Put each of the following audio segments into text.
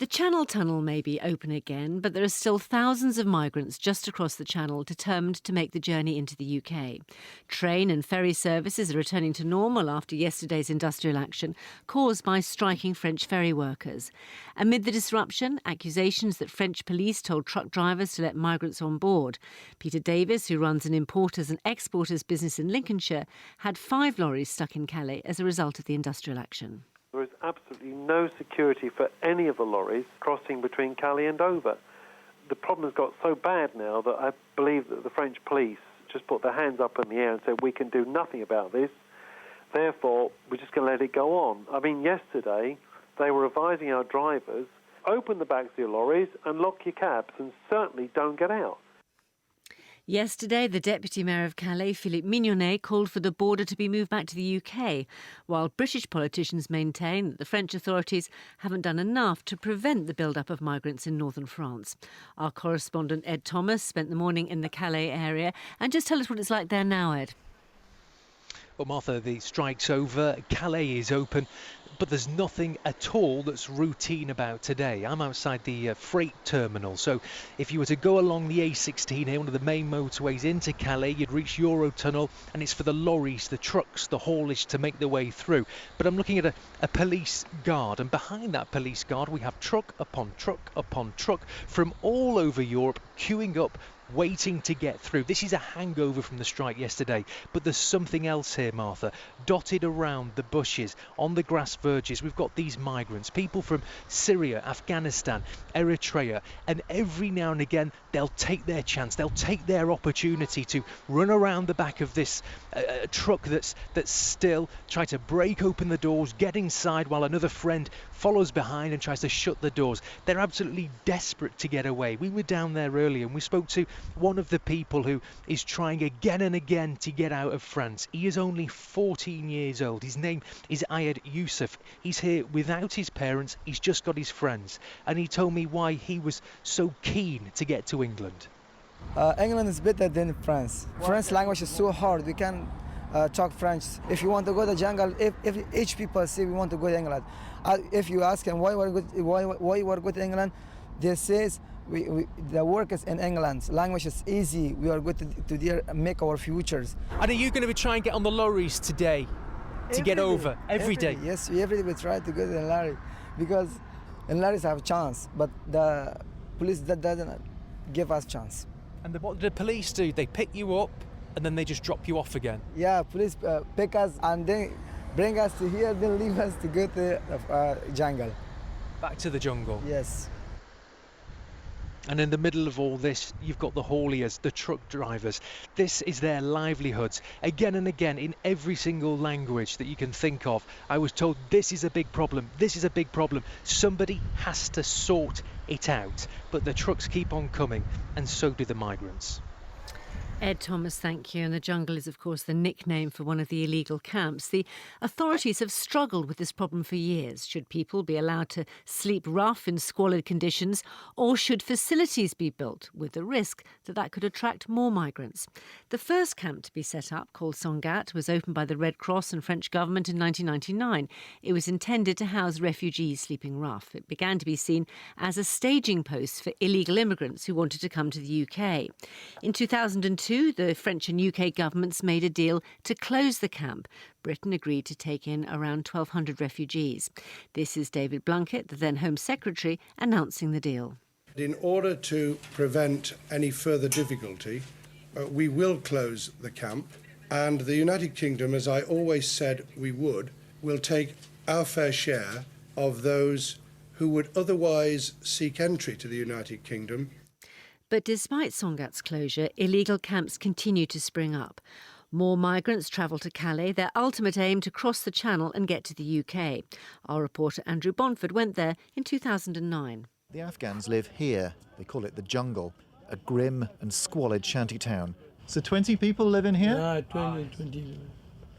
The Channel Tunnel may be open again, but there are still thousands of migrants just across the Channel determined to make the journey into the UK. Train and ferry services are returning to normal after yesterday's industrial action caused by striking French ferry workers. Amid the disruption, accusations that French police told truck drivers to let migrants on board. Peter Davis, who runs an importers and exporters business in Lincolnshire, had 5 lorries stuck in Calais as a result of the industrial action. There is absolutely no security for any of the lorries crossing between Calais and Dover. The problem has got so bad now that I believe that the French police just put their hands up in the air and said, we can do nothing about this, therefore we're just going to let it go on. I mean, yesterday they were advising our drivers, open the backs of your lorries and lock your cabs and certainly don't get out. Yesterday, the Deputy Mayor of Calais, Philippe Mignonnet, called for the border to be moved back to the UK, while British politicians maintain that the French authorities haven't done enough to prevent the build-up of migrants in northern France. Our correspondent Ed Thomas spent the morning in the Calais area, and just tell us what it's like there now, Ed. Well, Martha, the strike's over, Calais is open, but there's nothing at all that's routine about today. I'm outside the freight terminal, so if you were to go along the A16 here, one of the main motorways into Calais, you'd reach Eurotunnel, and it's for the lorries, the trucks, the haulage to make their way through. But I'm looking at a police guard, and behind that police guard we have truck upon truck upon truck from all over Europe queuing up, waiting to get through. This is a hangover from the strike yesterday, but there's something else here, Martha. Dotted around the bushes, on the grass verges, we've got these migrants, people from Syria, Afghanistan, Eritrea, and every now and again they'll take their chance, they'll take their opportunity to run around the back of this truck that's still, try to break open the doors, get inside while another friend follows behind and tries to shut the doors. They're absolutely desperate to get away. We were down there earlier and we spoke to one of the people who is trying again and again to get out of France. He is only 14 years old. His name is Ayed Youssef. He's here without his parents. He's just got his friends. And he told me why he was so keen to get to England. England is better than France. French language is so hard. We can talk French. If you want to go to the jungle, if each people say we want to go to England, if you ask them why we are going to England, they say the work is in England. Language is easy. We are going to there make our futures. And are you going to try and get on the lorries today to get over every day? Yes, every day we try to go to the lorry because in lorries have a chance, but the police doesn't give us chance. And what do the police do? They pick you up and then they just drop you off again? Yeah, police pick us and then bring us to here, then leave us to go to the jungle. Back to the jungle? Yes. And in the middle of all this, you've got the hauliers, the truck drivers. This is their livelihoods. Again and again, in every single language that you can think of, I was told this is a big problem, this is a big problem. Somebody has to sort it out. But the trucks keep on coming, and so do the migrants. Ed Thomas, thank you. And the jungle is, of course, the nickname for one of the illegal camps. The authorities have struggled with this problem for years. Should people be allowed to sleep rough in squalid conditions, or should facilities be built with the risk that that could attract more migrants? The first camp to be set up, called Sangatte, was opened by the Red Cross and French government in 1999. It was intended to house refugees sleeping rough. It began to be seen as a staging post for illegal immigrants who wanted to come to the UK. In 2002, the French and UK governments made a deal to close the camp. Britain agreed to take in around 1,200 refugees. This is David Blunkett, the then Home Secretary, announcing the deal. In order to prevent any further difficulty, we will close the camp, and the United Kingdom, as I always said we would, will take our fair share of those who would otherwise seek entry to the United Kingdom. But despite Sangatte's closure, illegal camps continue to spring up. More migrants travel to Calais, their ultimate aim to cross the Channel and get to the UK. Our reporter Andrew Bonford went there in 2009. The Afghans live here. They call it the jungle, a grim and squalid shanty town. So 20 people live in here? Yeah, 20.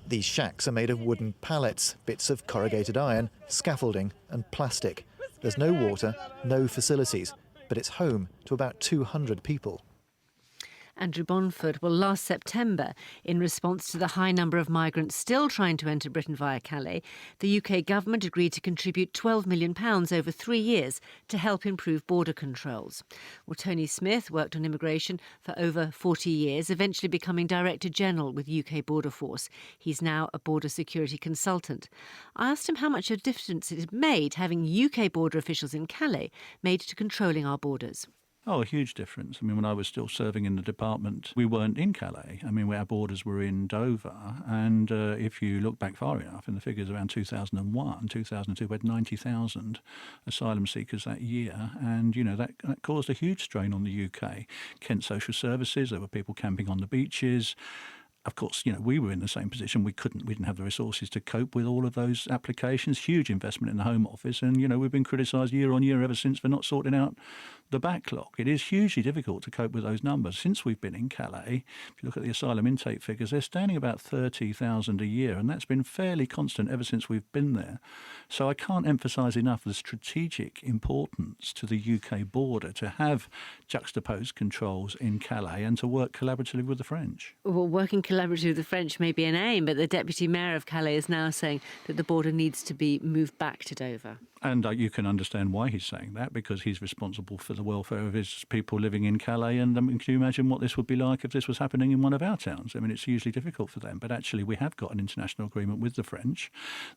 These shacks are made of wooden pallets, bits of corrugated iron, scaffolding and plastic. There's no water, no facilities, but it's home to about 200 people. Andrew Bonford. Well, last September, in response to the high number of migrants still trying to enter Britain via Calais, the UK government agreed to contribute £12 million over 3 years to help improve border controls. Well, Tony Smith worked on immigration for over 40 years, eventually becoming Director General with UK Border Force. He's now a border security consultant. I asked him how much of a difference it had made having UK border officials in Calais made to controlling our borders. Oh, a huge difference. I mean, when I was still serving in the department, we weren't in Calais. I mean, our borders were in Dover. And if you look back far enough, in the figures around 2001, 2002, we had 90,000 asylum seekers that year. And, you know, that caused a huge strain on the UK. Kent Social Services, there were people camping on the beaches. Of course, you know, we were in the same position. We didn't have the resources to cope with all of those applications. Huge investment in the Home Office. And, you know, we've been criticised year on year ever since for not sorting out the backlog. It is hugely difficult to cope with those numbers. Since we've been in Calais, if you look at the asylum intake figures, they're standing about 30,000 a year. And that's been fairly constant ever since we've been there. So I can't emphasise enough the strategic importance to the UK border to have juxtaposed controls in Calais and to work collaboratively with the French. Well, working collaboratively with the French may be an aim, but the Deputy Mayor of Calais is now saying that the border needs to be moved back to Dover. And you can understand why he's saying that, because he's responsible for the welfare of his people living in Calais. And can you imagine what this would be like if this was happening in one of our towns? I mean, it's hugely difficult for them. But actually, we have got an international agreement with the French.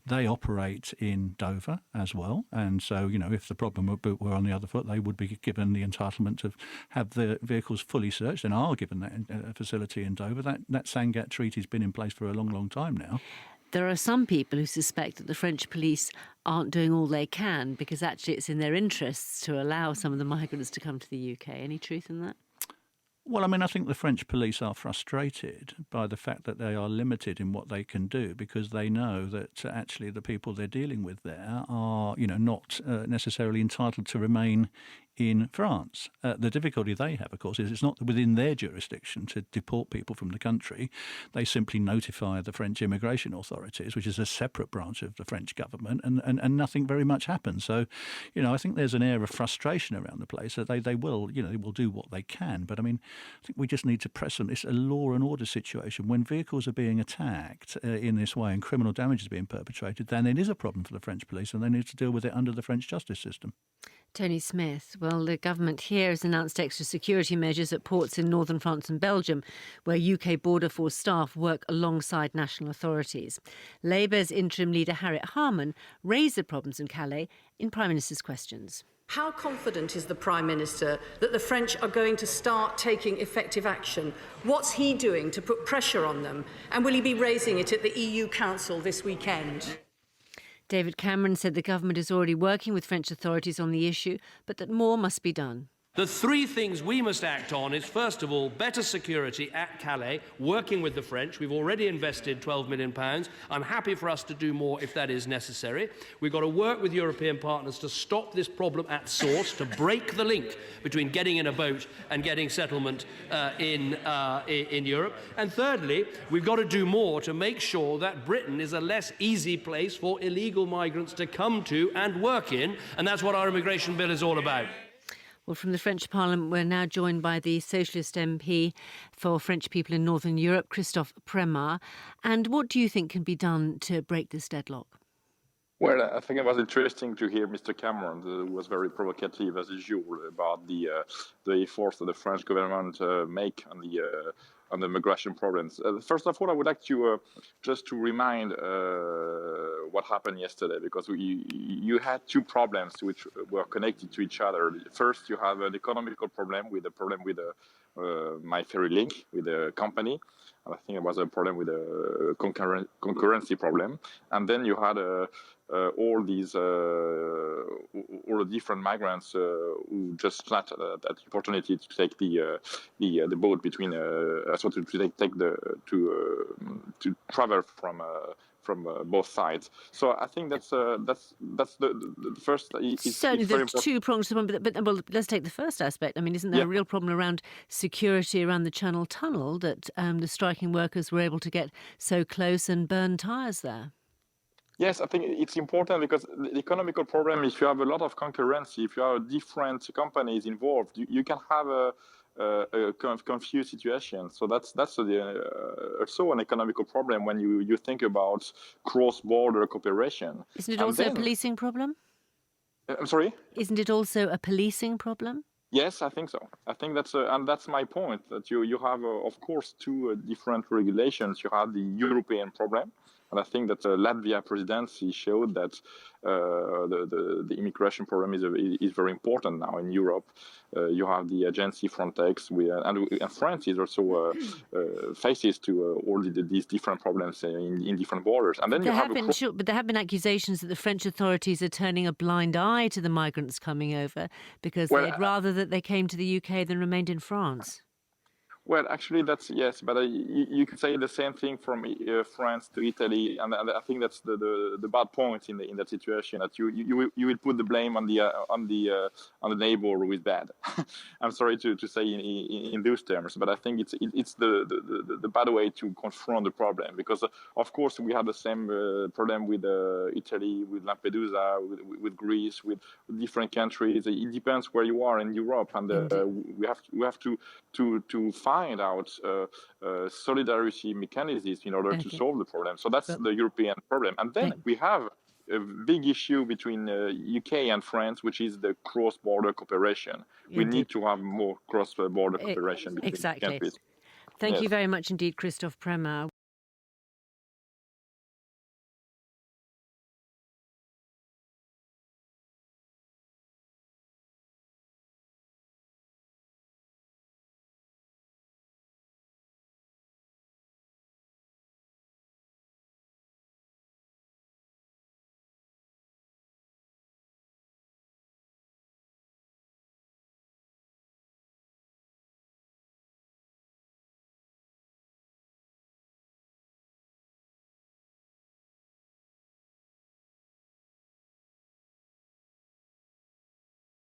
They operate in Dover as well. And so, you know, if the problem were on the other foot, they would be given the entitlement to have the vehicles fully searched and are given that facility in Dover. That Sangatte Treaty has been in place for a long, long time now. There are some people who suspect that the French police aren't doing all they can because actually it's in their interests to allow some of the migrants to come to the UK. Any truth in that? Well, I mean, I think the French police are frustrated by the fact that they are limited in what they can do, because they know that actually the people they're dealing with there are, you know, not necessarily entitled to remain in France. The difficulty they have, of course, is it's not within their jurisdiction to deport people from the country. They simply notify the French immigration authorities, which is a separate branch of the French government, and nothing very much happens. So, you know, I think there's an air of frustration around the place that they will, you know, they will do what they can. But I mean, I think we just need to press on. It's a law and order situation. When vehicles are being attacked in this way and criminal damage is being perpetrated, then it is a problem for the French police, and they need to deal with it under the French justice system. Tony Smith. Well, the government here has announced extra security measures at ports in northern France and Belgium, where UK Border Force staff work alongside national authorities. Labour's interim leader Harriet Harman raised the problems in Calais in Prime Minister's questions. How confident is the Prime Minister that the French are going to start taking effective action? What's he doing to put pressure on them? And will he be raising it at the EU Council this weekend? David Cameron said the government is already working with French authorities on the issue, but that more must be done. The three things we must act on is, first of all, better security at Calais, working with the French. We've already invested £12 million. I'm happy for us to do more if that is necessary. We've got to work with European partners to stop this problem at source, to break the link between getting in a boat and getting settlement in Europe. And thirdly, we've got to do more to make sure that Britain is a less easy place for illegal migrants to come to and work in, and that's what our immigration bill is all about. Well, from the French Parliament, we're now joined by the Socialist MP for French people in Northern Europe, Christophe Premat. And what do you think can be done to break this deadlock? Well, I think it was interesting to hear Mr. Cameron, who was very provocative as usual about the efforts that the French government make on the migration problems. First of all, I would like to just to remind what happened yesterday, because you had two problems which were connected to each other. First, you have an economical problem with My Ferry Link, with the company. And I think it was a problem with a concurrency problem. And then you had all the different migrants who just snatched that opportunity to take the boat between to travel from both sides. So I think that's the first. Certainly, there's two prongs to one, but well, let's take the first aspect. I mean, isn't there a real problem around security around the Channel Tunnel that the striking workers were able to get so close and burn tyres there? Yes, I think it's important because the economical problem, if you have a lot of concurrency, if you have different companies involved, you can have a kind of confused situation. So that's also an economical problem when you think about cross-border cooperation. Isn't it also a policing problem? I'm sorry? Isn't it also a policing problem? Yes, I think so. I think and that's my point, that you have, of course, two different regulations. You have the European problem, and I think that the Latvia presidency showed that the immigration problem is very important now in Europe. You have the agency Frontex, and France is also faces to all these different problems in different borders. And then but there have been accusations that the French authorities are turning a blind eye to the migrants coming over because they'd rather that they came to the UK than remained in France. Well, actually, yes, but you could say the same thing from France to Italy, and I think that's the bad point in that situation, that you will put the blame on the neighbor who is bad. I'm sorry to say in those terms, but I think it's the bad way to confront the problem, because of course we have the same problem with Italy, with Lampedusa, with Greece, with different countries. It depends where you are in Europe, and we have to find out solidarity mechanisms in order to solve the problem. So that's the European problem. And then we have a big issue between UK and France, which is the cross-border cooperation. We need to have more cross-border cooperation between countries. Thank you very much indeed, Christophe Premat.